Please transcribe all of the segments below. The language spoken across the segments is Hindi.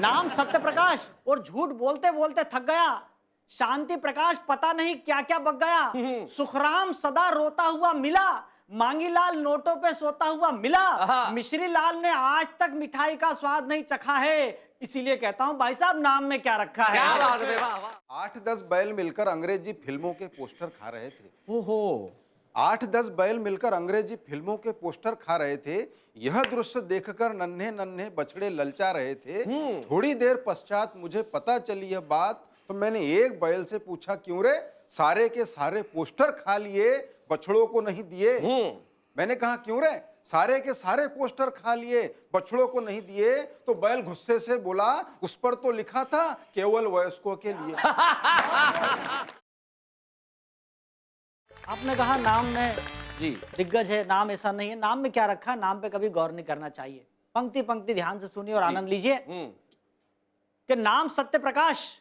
नाम सत्य प्रकाश और झूठ बोलते बोलते थक गया। शांति प्रकाश पता नहीं क्या क्या बक गया। सुखराम सदा रोता हुआ मिला। मांगीलाल नोटों पे सोता हुआ मिला। मिश्री लाल ने आज तक मिठाई का स्वाद नहीं चखा है। इसीलिए कहता हूँ भाई साहब नाम में क्या रखा है। क्या बात है, वाह वाह। 8-10 बैल मिलकर अंग्रेजी फिल्मों के पोस्टर खा रहे थे। ओहो 8-10 बैल मिलकर अंग्रेजी फिल्मों के पोस्टर खा रहे थे। यह दृश्य देखकर नन्हे नन्हे बछड़े ललचा रहे थे। थोड़ी देर पश्चात मुझे पता चली यह बात, तो मैंने एक बैल से पूछा, क्यों रे, सारे के सारे पोस्टर खा लिए, बछड़ों को नहीं दिए? मैंने कहा, क्यों रे, सारे के सारे पोस्टर खा लिए, बछड़ों को नहीं दिए? तो बैल गुस्से से बोला, उस पर तो लिखा था केवल वयस्कों के लिए। आपने कहा नाम में जी दिग्गज है, नाम ऐसा नहीं है। नाम में क्या रखा, नाम पे कभी गौर नहीं करना चाहिए। पंक्ति पंक्ति ध्यान से सुनिए और आनंद लीजिए कि नाम सत्य प्रकाश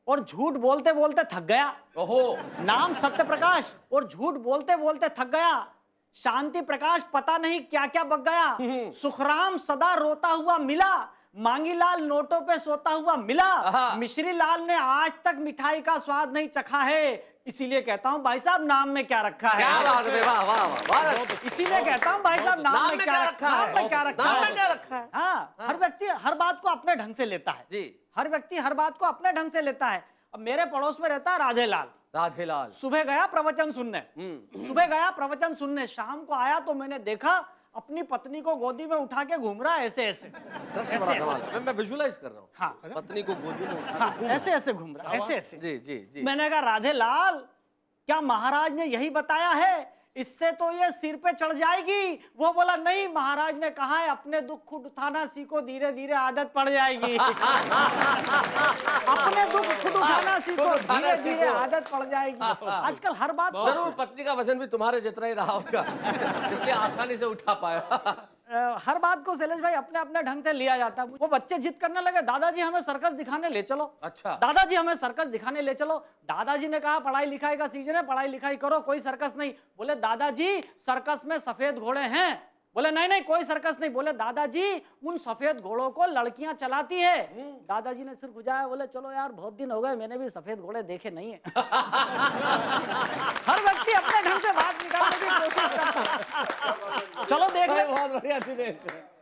और झूठ बोलते बोलते थक गया। ओहो नाम सत्य प्रकाश और झूठ बोलते बोलते थक गया। शांति प्रकाश पता नहीं क्या क्या बक गया। सुखराम सदा रोता हुआ मिला। मांगीलाल नोटों पे सोता हुआ मिला। मिश्री लाल ने आज तक मिठाई का स्वाद नहीं चखा है। इसीलिए कहता हूँ भाई साहब नाम में क्या रखा है। क्या बात है, वाह वाह वाह। इसीलिए कहता हूँ भाई साहब नाम में क्या रखा है। नाम में क्या रखा नाम है। में क्या रखा है। हाँ, हर व्यक्ति हर बात को अपने ढंग से लेता है। जी हर व्यक्ति हर बात को अपने ढंग से लेता है। अब मेरे पड़ोस में रहता है राधेलाल। राधेलाल सुबह गया प्रवचन सुनने, शाम को आया तो मैंने देखा अपनी पत्नी को गोदी में उठा के घूम रहा है ऐसे ऐसे। दृश्य बड़ा कमाल का। मैं विजुअलाइज कर रहा हूँ। हाँ। पत्नी को गोदी में उठा हाँ, के घूम ऐसे ऐसे घूम रहा है, ऐसे ऐसे। जी जी जी। मैंने कहा राधेलाल, क्या महाराज ने यही बताया है, इससे तो ये सिर पे चढ़ जाएगी? वो बोला नहीं, महाराज ने कहा है अपने दुख खुद उठाना सीखो, धीरे धीरे आदत पड़ जाएगी। अपने दुख खुद उठाना सीखो, धीरे धीरे आदत पड़ जाएगी। आजकल हर बात जरूर पत्नी का वजन भी तुम्हारे जितना ही रहा होगा, इसलिए आसानी से उठा पाया। हर बात को शैलेश भाई अपने अपने ढंग से लिया जाता है। वो बच्चे जिद करने लगे, दादाजी हमें सर्कस दिखाने ले चलो। अच्छा। दादाजी हमें सर्कस दिखाने ले चलो। दादाजी ने कहा पढ़ाई लिखाई का सीजन है, पढ़ाई लिखाई करो, कोई सर्कस नहीं। बोले दादाजी सर्कस में सफेद घोड़े हैं। बोले नहीं नहीं कोई सर्कस नहीं। बोले दादाजी उन सफेद घोड़ों को लड़कियां चलाती है। दादाजी ने सिर खुजाया, बोले चलो यार बहुत दिन हो गए, मैंने भी सफेद घोड़े देखे नहीं है। हर व्यक्ति अपने ढंग से बात निकालने की कोशिश करता है। चलो देख ले। बहुत बढ़िया दिनेश।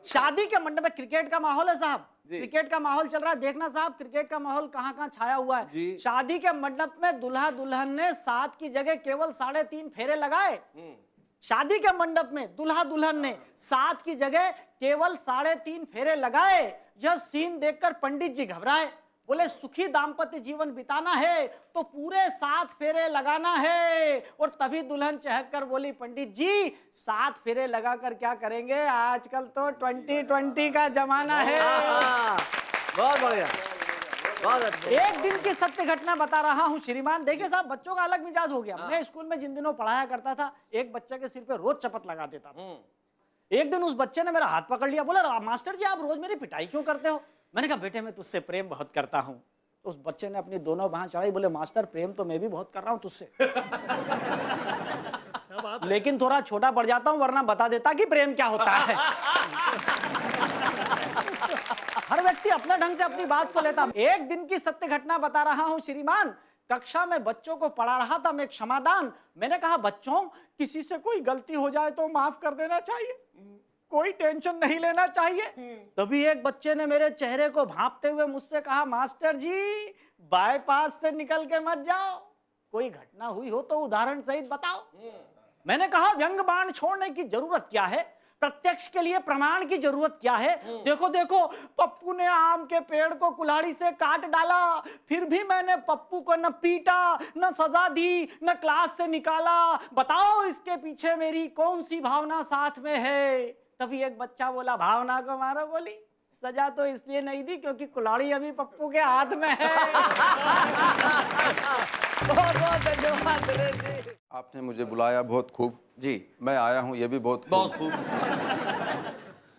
शादी के मंडप में क्रिकेट का माहौल है साहब, क्रिकेट का माहौल चल रहा है। देखना साहब क्रिकेट का माहौल कहाँ कहाँ छाया हुआ है। शादी के मंडप में दुल्हा दुल्हन ने 7 की जगह केवल 3.5 फेरे लगाए। शादी के मंडप में दुल्हा दुल्हन ने 7 की जगह केवल 3.5 फेरे लगाए। यह सीन देखकर पंडित जी घबराए। बोले सुखी दाम्पत्य जीवन बिताना है तो पूरे 7 फेरे लगाना है। और तभी दुल्हन चहक कर बोली, पंडित जी 7 फेरे लगाकर क्या करेंगे, आजकल तो 2020 का जमाना है। बहुत बढ़िया, बहुत अच्छा। एक दिन की सत्य घटना बता रहा हूं श्रीमान। देखिए साहब बच्चों का अलग मिजाज हो गया। मैं स्कूल में जिन दिनों पढ़ाया करता था, एक बच्चे के सिर पे रोज चपत लगा देता था। एक दिन उस बच्चे ने मेरा हाथ पकड़ लिया, बोला मास्टर जी आप रोज मेरी पिटाई क्यों करते हो? मैंने कहा बेटे मैं तुझसे प्रेम बहुत करता हूं। तो उस बच्चे ने अपनी दोनों बाहें चढ़ाई, बोले मास्टर प्रेम तो मैं भी बहुत कर रहा हूं तुझसे। लेकिन थोड़ा छोटा पड़ जाता हूं, वरना बता देता कि प्रेम क्या होता है। हर व्यक्ति अपने ढंग से अपनी बात को लेता। एक दिन की सत्य घटना बता रहा हूं श्रीमान। कक्षा में बच्चों को पढ़ा रहा था मैं एक क्षमादान। मैंने कहा बच्चों किसी से कोई गलती हो जाए तो माफ कर देना चाहिए, कोई टेंशन नहीं लेना चाहिए। तभी एक बच्चे ने मेरे चेहरे को भांपते हुए मुझसे कहा, मास्टर जी बाईपास से निकल के मत जाओ, कोई घटना हुई हो तो उदाहरण सहित बताओ। मैंने कहा व्यंग बाण छोड़ने की जरूरत क्या है, प्रत्यक्ष के लिए प्रमाण की जरूरत क्या है। देखो देखो पप्पू ने आम के पेड़ को कुल्हाड़ी से काट डाला, फिर भी मैंने पप्पू को न पीटा, न सजा दी, न क्लास से निकाला। बताओ इसके पीछे मेरी कौन सी भावना साथ में है? तभी एक बच्चा बोला, भावना को मारो गोली, सजा तो इसलिए नहीं दी क्योंकि कुल्हाड़ी अभी पप्पू के हाथ में है। बहुत बहुत धन्यवाद। आपने मुझे बुलाया बहुत खूब जी, मैं आया हूं ये भी बहुत खूब।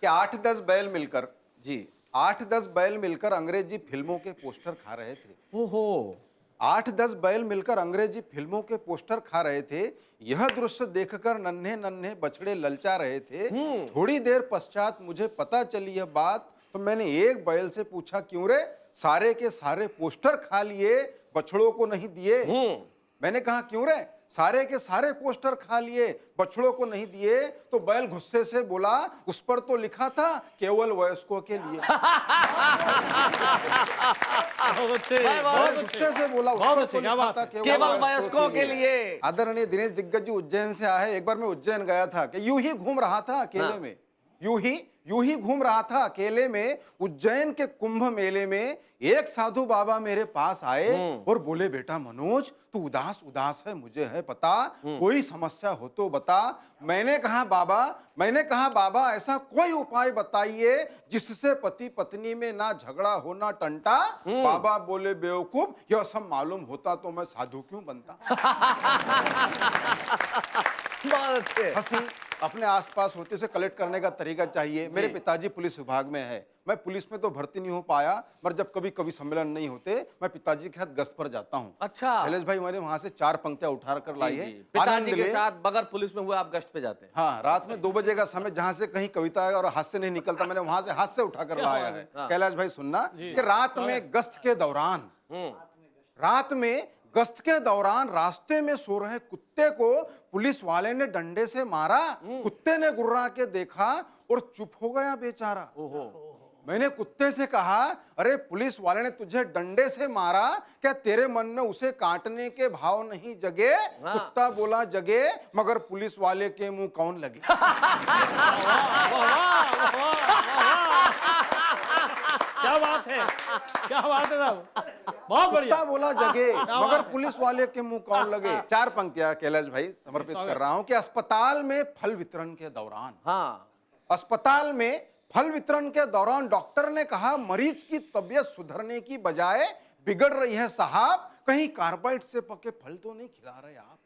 कि 8-10 बैल मिलकर जी 8-10 बैल मिलकर अंग्रेजी फिल्मों के पोस्टर खा रहे थे। ओहो 8-10 बैल मिलकर अंग्रेजी फिल्मों के पोस्टर खा रहे थे। यह दृश्य देखकर नन्हे नन्हे बछड़े ललचा रहे थे। थोड़ी देर पश्चात मुझे पता चली यह बात, तो मैंने एक बैल से पूछा, क्यों रे, सारे के सारे पोस्टर खा लिए, बछड़ों को नहीं दिए। मैंने कहा, क्यों रे, सारे के सारे पोस्टर खा लिए, बछड़ों को नहीं दिए। तो बैल गुस्से से बोला, उस पर तो लिखा था केवल वयस्कों के लिए। बैल गुस्से से बोला, उस पर तो लिखा था केवल वयस्कों के लिए। आदरणीय दिनेश दिग्गज जी उज्जैन से आए। एक बार मैं उज्जैन गया था कि यूं ही घूम रहा था अकेले में, यूं ही घूम रहा था अकेले में। उज्जैन के कुंभ मेले में एक साधु बाबा मेरे पास आए और बोले, बेटा मनोज, तू उदास उदास है, मुझे है पता, कोई समस्या हो तो बता। मैंने कहा बाबा ऐसा कोई उपाय बताइए जिससे पति पत्नी में ना झगड़ा हो ना टंटा। बाबा बोले, बेवकूफ, यह सब मालूम होता तो मैं साधु क्यों बनता। हंसी अपने आसपास होते से कलेक्ट करने का तरीका चाहिए। मेरे पिताजी पुलिस विभाग में है, मैं पुलिस में तो भर्ती नहीं हो पाया, पर जब कभी कभी सम्मेलन नहीं होते मैं पिताजी के साथ गश्त पर जाता हूँ। अच्छा, शैलेश भाई मैंने वहां से 4 पंक्तियां उठा कर लाई है। पिताजी के साथ बगैर पुलिस में हुए आप गश्त पे जाते हैं? हाँ, रात में 2 बजे का समय, जहां से कहीं कविता और हास्य नहीं निकलता, मैंने वहां से हास्य उठाकर लाया है। कैलाश भाई सुनना कि रात में गश्त के दौरान रास्ते में सो रहे कुत्ते को पुलिस वाले ने डंडे से मारा। कुत्ते ने गुर्रा के देखा और चुप हो गया बेचारा। मैंने कुत्ते से कहा, अरे पुलिस वाले ने तुझे डंडे से मारा, क्या तेरे मन में उसे काटने के भाव नहीं जगे? कुत्ता बोला, जगे, मगर पुलिस वाले के मुंह कौन लगे। क्या बात है, क्या बात है साहब, बहुत बढ़िया। कुत्ता बोला, जगे, मगर पुलिस वाले के मुंह कौन लगे। 4 पंक्तियां कैलाश भाई समर्पित कर रहा हूं कि अस्पताल में फल वितरण के दौरान, अस्पताल में फल वितरण के दौरान डॉक्टर ने कहा, मरीज की तबीयत सुधरने की बजाय बिगड़ रही है साहब, कहीं कार्बाइड से पके फल तो नहीं खिला रहे आप?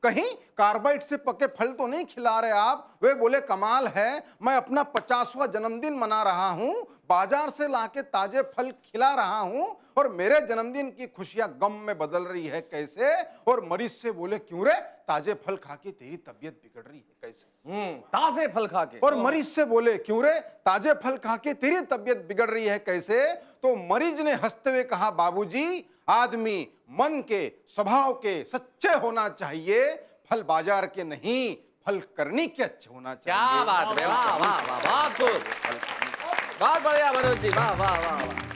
कहीं कार्बाइड से पके फल तो नहीं खिला रहे आप? वे बोले, कमाल है, मैं अपना 50वां जन्मदिन मना रहा हूं, बाजार से लाके ताजे फल खिला रहा हूं, और मेरे जन्मदिन की खुशियां गम में बदल रही है कैसे? और मरीज से बोले, क्यों रे, ताजे फल खा के तेरी तबीयत बिगड़ रही है कैसे? ताजे फल खा के। और मरीज से बोले, क्यों रे, ताजे फल खा के तेरी तबीयत बिगड़ रही है कैसे? तो मरीज ने हंसते हुए कहा, बाबूजी, आदमी मन के स्वभाव के सच्चे होना चाहिए, फल बाजार के नहीं, फल करनी के अच्छे होना चाहिए। क्या बात है, वाह वाह वाह, बहुत खूब, बहुत बढ़िया मनोज जी, वाह वाह वाह वाह।